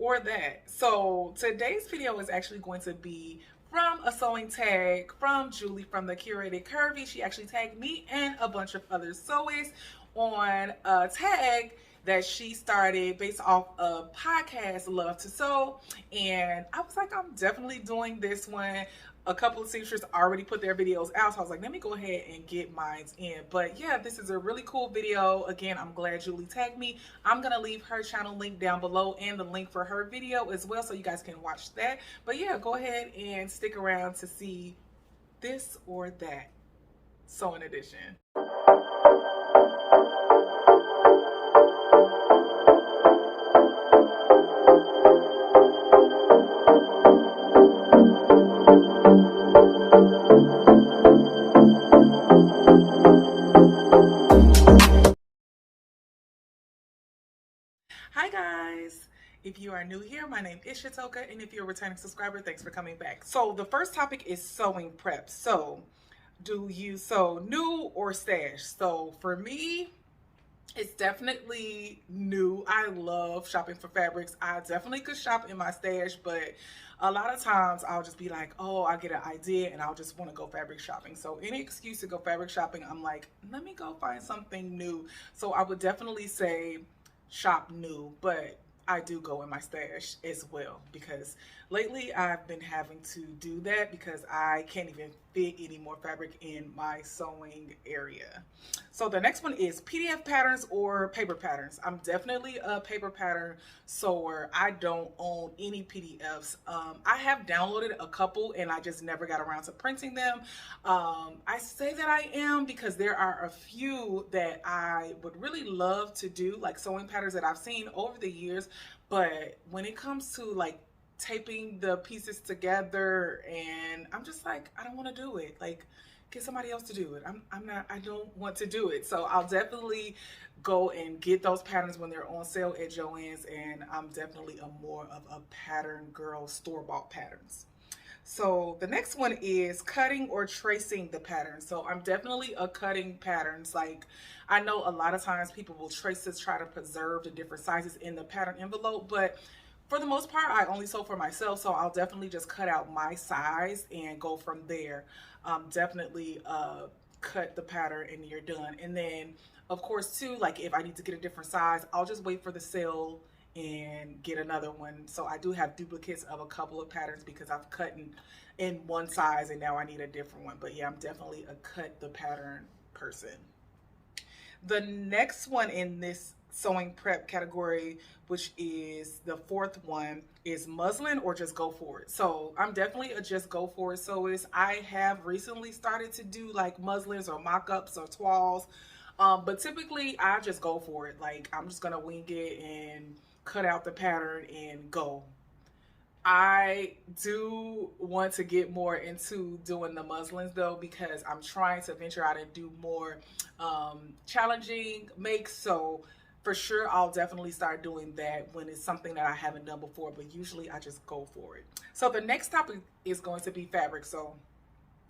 or that. So today's video is actually going to be from a sewing tag from Julie from the Curated Curvy. She actually tagged me and a bunch of other sewists on a tag that she started based off a podcast, Love to Sew. And I was like, I'm definitely doing this one. A couple of seamstresses already put their videos out, so I was like, let me go ahead and get mine in. But yeah, this is a really cool video. Again, I'm glad Julie tagged me. I'm gonna leave her channel link down below and the link for her video as well, so you guys can watch that. But yeah, go ahead and stick around to see this or that sewing edition. Hi guys, if you are new here, my name is Shatoka, and if you're a returning subscriber, thanks for coming back. So the first topic is sewing prep. So do you sew new or stash? So for me, it's definitely new. I love shopping for fabrics. I definitely could shop in my stash, but a lot of times I'll just be like, oh, I get an idea and I'll just want to go fabric shopping. So any excuse to go fabric shopping, I'm like, let me go find something new. So I would definitely say shop new, but I do go in my stash as well, because lately I've been having to do that because I can't even fit any more fabric in my sewing area. So the next one is PDF patterns or paper patterns. I'm definitely a paper pattern sewer. I don't own any PDFs. I have downloaded a couple and I just never got around to printing them. I say that I am because there are a few that I would really love to do, like sewing patterns that I've seen over the years. But when it comes to like taping the pieces together, and I'm just like, I don't want to do it. Like, get somebody else to do it. I don't want to do it. So I'll definitely go and get those patterns when they're on sale at Joann's, and I'm definitely more of a pattern girl, store-bought patterns. So the next one is cutting or tracing the pattern. So I'm definitely a cutting patterns. Like, I know a lot of times people will trace to try to preserve the different sizes in the pattern envelope, but for the most part, I only sew for myself. So I'll definitely just cut out my size and go from there. Definitely cut the pattern and you're done. And then of course too, like if I need to get a different size, I'll just wait for the sale and get another one. So I do have duplicates of a couple of patterns because I've cut in one size and now I need a different one. But yeah, I'm definitely a cut the pattern person. The next one in this sewing prep category, which is the fourth one, is muslin or just go for it. So I'm definitely a just go for it sewist. I have recently started to do like muslins or mock-ups or toiles, but typically I just go for it. Like, I'm just gonna wing it and cut out the pattern and go. I do want to get more into doing the muslins though, because I'm trying to venture out and do more challenging makes. So for sure, I'll definitely start doing that when it's something that I haven't done before, but usually I just go for it. So the next topic is going to be fabric. So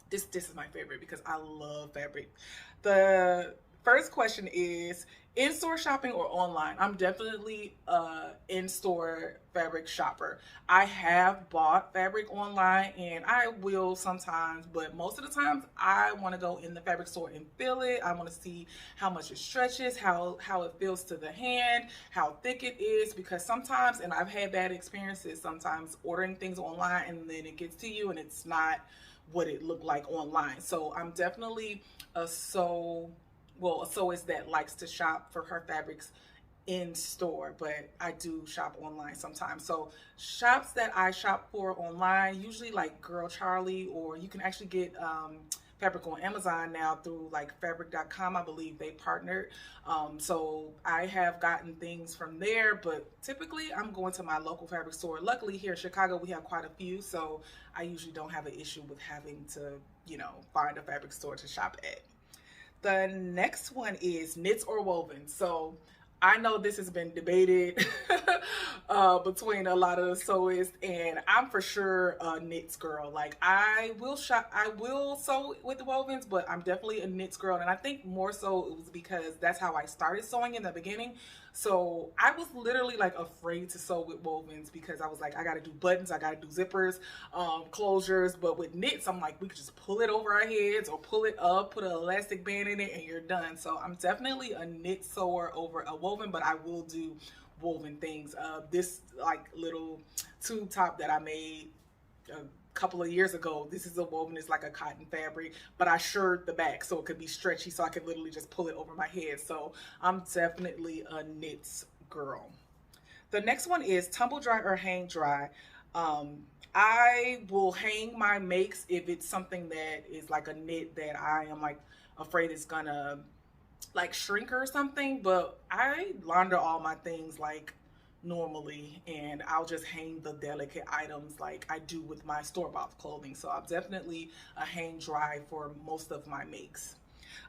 this is my favorite because I love fabric. The first question is in-store shopping or online? I'm definitely a in-store fabric shopper. I have bought fabric online and I will sometimes, but most of the times I want to go in the fabric store and feel it. I want to see how much it stretches, how it feels to the hand, how thick it is, because sometimes, and I've had bad experiences sometimes ordering things online and then it gets to you and it's not what it looked like online. So I'm definitely a sewist that likes to shop for her fabrics in store, but I do shop online sometimes. So shops that I shop for online, usually like Girl Charlie, or you can actually get fabric on Amazon now through like fabric.com. I believe they partnered. So I have gotten things from there, but typically I'm going to my local fabric store. Luckily here in Chicago, we have quite a few, so I usually don't have an issue with having to, find a fabric store to shop at. The next one is knits or woven. So I know this has been debated between a lot of the sewists, and I'm for sure a knits girl. Like I will sew with the wovens, but I'm definitely a knits girl, and I think more so it was because that's how I started sewing in the beginning. So I was literally like afraid to sew with wovens because I was like, I got to do buttons, I got to do zippers, closures. But with knits, I'm like, we could just pull it over our heads or pull it up, put an elastic band in it, and you're done. So I'm definitely a knit sewer over a woven, but I will do woven things. This like little tube top that I made a couple of years ago, this is a woven, it's like a cotton fabric, but I shirred the back so it could be stretchy, so I could literally just pull it over my head. So I'm definitely a knits girl. The next one is tumble dry or hang dry. I will hang my makes if it's something that is like a knit that I am like afraid it's gonna like shrink or something, but I launder all my things like normally, and I'll just hang the delicate items like I do with my store-bought clothing. So I'm definitely a hang dry for most of my makes.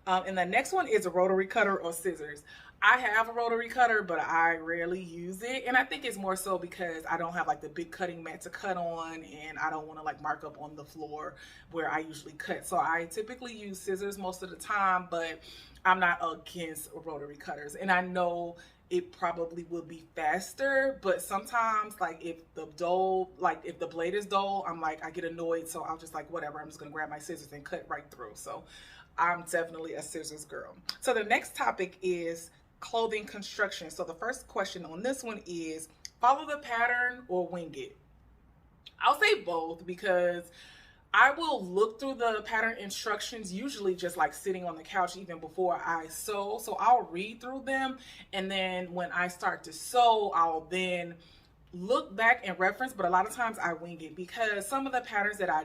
And the next one is a rotary cutter or scissors. I have a rotary cutter, but I rarely use it. And I think it's more so because I don't have like the big cutting mat to cut on, and I don't want to like mark up on the floor where I usually cut. So I typically use scissors most of the time, but I'm not against rotary cutters. And I know it probably will be faster, but sometimes like if the dull, like if the blade is dull, I'm like, I get annoyed. So I'll just like, whatever, I'm just gonna grab my scissors and cut right through. So I'm definitely a scissors girl. So the next topic is clothing construction. So the first question on this one is follow the pattern or wing it. I'll say both because I will look through the pattern instructions, usually just like sitting on the couch even before I sew. So I'll read through them, and then when I start to sew, I'll then look back and reference, but a lot of times I wing it because some of the patterns that I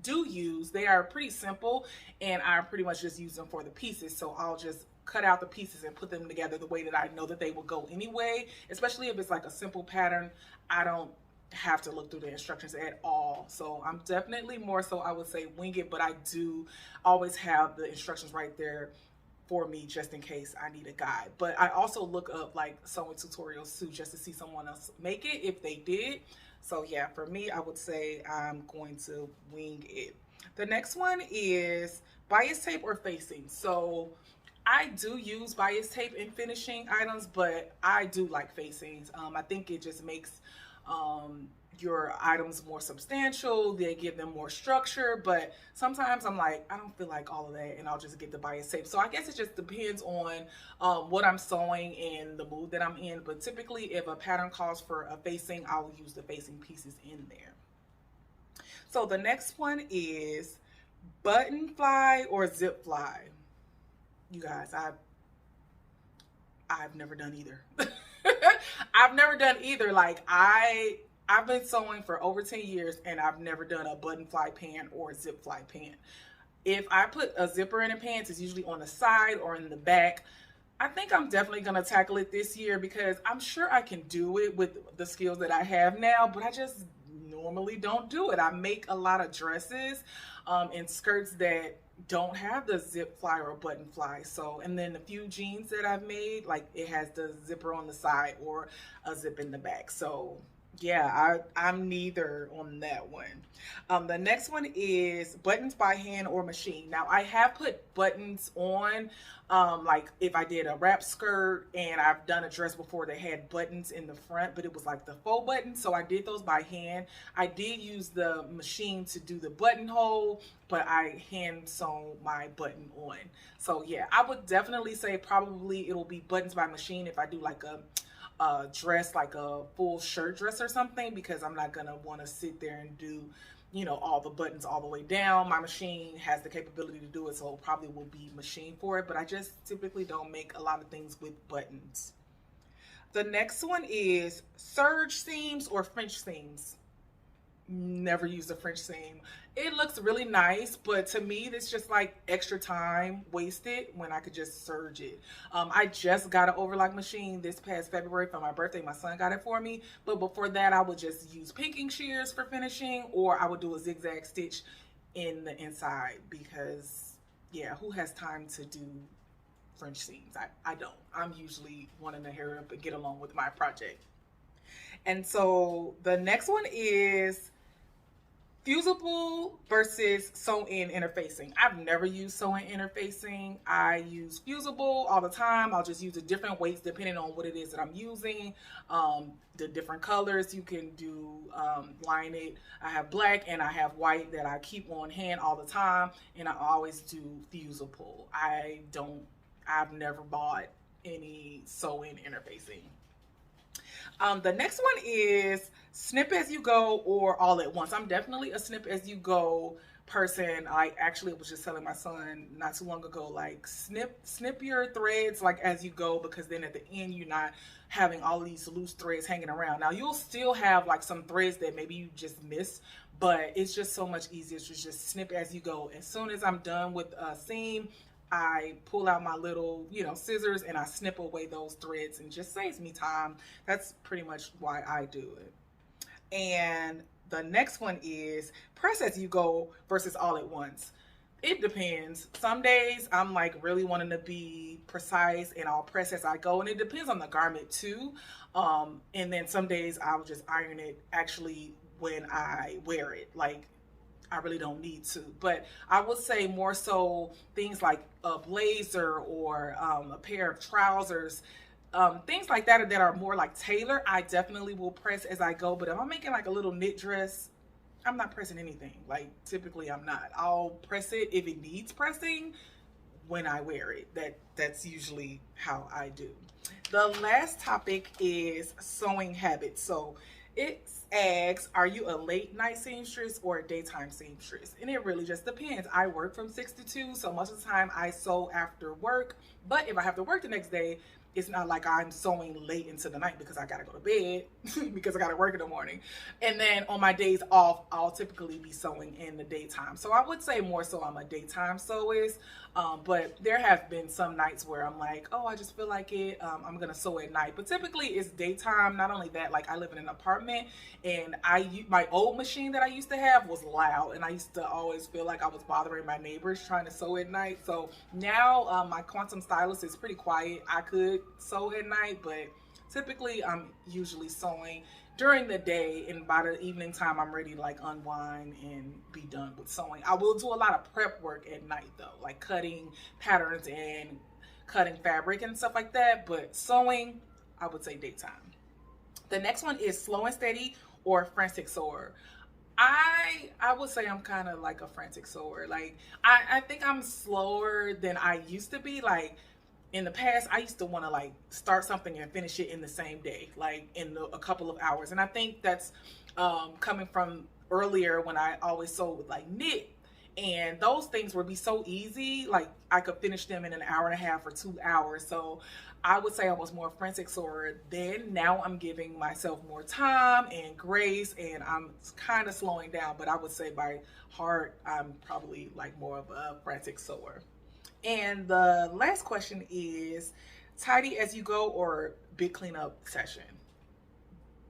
do use, they are pretty simple, and I pretty much just use them for the pieces. So I'll just cut out the pieces and put them together the way that I know that they will go anyway, especially if it's like a simple pattern. I don't have to look through the instructions at all. So I'm definitely more so, I would say, wing it, but I do always have the instructions right there for me just in case I need a guide. But I also look up like sewing tutorials too, just to see someone else make it if they did. So yeah, for me, I would say I'm going to wing it. The next one is bias tape or facing. So I do use bias tape in finishing items, but I do like facings. I think it just makes your items more substantial. They give them more structure, but sometimes I'm like, I don't feel like all of that, and I'll just get the bias tape. So I guess it just depends on what I'm sewing and the mood that I'm in. But typically, if a pattern calls for a facing, I'll use the facing pieces in there. So the next one is button fly or zip fly. You guys, I've never done either. I've never done either. Like I've been sewing for over 10 years, and I've never done a button fly pant or a zip fly pant. If I put a zipper in a pants, it's usually on the side or in the back. I think I'm definitely going to tackle it this year because I'm sure I can do it with the skills that I have now, but I just normally don't do it. I make a lot of dresses and skirts that don't have the zip fly or button fly. So, and then a few jeans that I've made, like it has the zipper on the side or a zip in the back. So yeah, I'm neither on that one. The next one is buttons by hand or machine. Now I have put buttons on, like if I did a wrap skirt, and I've done a dress before that had buttons in the front, but it was like the faux buttons. So I did those by hand. I did use the machine to do the buttonhole, but I hand sewn my button on. So yeah, I would definitely say probably it'll be buttons by machine if I do like a dress, like a full shirt dress or something, because I'm not gonna want to sit there and do, you know, all the buttons all the way down. My machine has the capability to do it, so it probably will be machine for it, but I just typically don't make a lot of things with buttons. The next one is serge seams or French seams. Never used a French seam. It looks really nice, but to me, it's just like extra time wasted when I could just serge it. I just got an overlock machine this past February for my birthday. My son got it for me, but before that, I would just use pinking shears for finishing, or I would do a zigzag stitch in the inside because, yeah, who has time to do French seams? I don't. I'm usually wanting to hurry up and get along with my project. And so the next one is fusible versus sew-in interfacing. I've never used sew-in interfacing. I use fusible all the time. I'll just use the different weights depending on what it is that I'm using. The different colors you can do, line it. I have black and I have white that I keep on hand all the time, and I always do fusible. I've never bought any sew-in interfacing. The next one is snip as you go or all at once. I'm definitely a snip as you go person. I actually was just telling my son not too long ago, like snip your threads like as you go, because then at the end you're not having all these loose threads hanging around. Now you'll still have like some threads that maybe you just miss, but it's just so much easier to just snip as you go. As soon as I'm done with a seam, I pull out my little, scissors, and I snip away those threads, and just saves me time. That's pretty much why I do it. And the next one is press as you go versus all at once. It depends. Some days I'm like really wanting to be precise and I'll press as I go, and it depends on the garment too. And then some days I'll just iron it actually when I wear it. Like, I really don't need to, but I would say more so things like a blazer or a pair of trousers, things like that are more like tailored. I definitely will press as I go, but if I'm making like a little knit dress, I'm not pressing anything. Like, typically I'm not. I'll press it if it needs pressing when I wear it. That's usually how I do. The last topic is sewing habits. So it asks, are you a late night seamstress or a daytime seamstress? And it really just depends. I work from 6 to 2, so most of the time I sew after work. But if I have to work the next day, it's not like I'm sewing late into the night because I gotta go to bed because I gotta work in the morning. And then on my days off, I'll typically be sewing in the daytime. So I would say more so I'm a daytime sewist. But there have been some nights where I'm like, oh, I just feel like it. I'm gonna sew at night. But typically it's daytime. Not only that, like I live in an apartment, and my old machine that I used to have was loud, and I used to always feel like I was bothering my neighbors trying to sew at night. So now my quantum stylus is pretty quiet. I could sew at night, but typically I'm usually sewing during the day, and by the evening time I'm ready to like unwind and be done with sewing. I will do a lot of prep work at night though, like cutting patterns and cutting fabric and stuff like that, but sewing, I would say daytime. The next one is slow and steady or frantic sewer. I would say I'm kind of like a frantic sewer. Like I think I'm slower than I used to be. Like in the past, I used to want to like start something and finish it in the same day, like in a couple of hours. And I think that's coming from earlier when I always sewed with like knit, and those things would be so easy. Like I could finish them in an hour and a half or 2 hours. So I would say I was more frantic sewer then. Now I'm giving myself more time and grace, and I'm kind of slowing down. But I would say by heart, I'm probably like more of a frantic sewer. And the last question is tidy as you go or big cleanup session?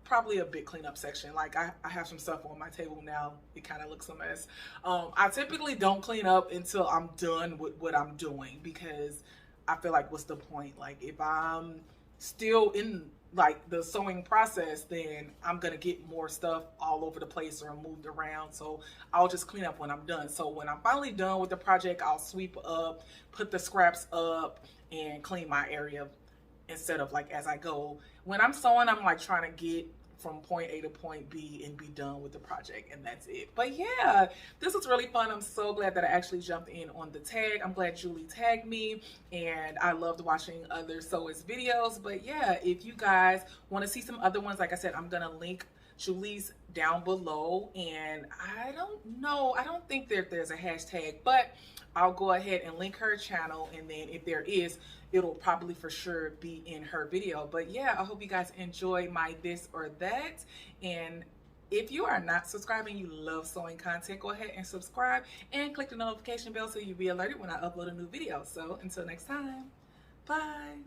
Probably a big cleanup section. Like I have some stuff on my table now. It kind of looks a mess. I typically don't clean up until I'm done with what I'm doing, because I feel like what's the point? Like if I'm still in like the sewing process, then I'm gonna get more stuff all over the place or moved around. So I'll just clean up when I'm done. So when I'm finally done with the project, I'll sweep up, put the scraps up, and clean my area instead of like as I go. When I'm sewing, I'm like trying to get from point A to point B and be done with the project, and that's it. But yeah, this was really fun. I'm so glad that I actually jumped in on the tag. I'm glad Julie tagged me, and I loved watching other sewers videos. But yeah, if you guys want to see some other ones, like I said, I'm gonna link Julie's down below. And I don't think that there's a hashtag, but I'll go ahead and link her channel, and then if there is, it'll probably for sure be in her video. But yeah, I hope you guys enjoy my this or that. And if you are not subscribing, you love sewing content, go ahead and subscribe and click the notification bell so you'll be alerted when I upload a new video. So until next time, bye.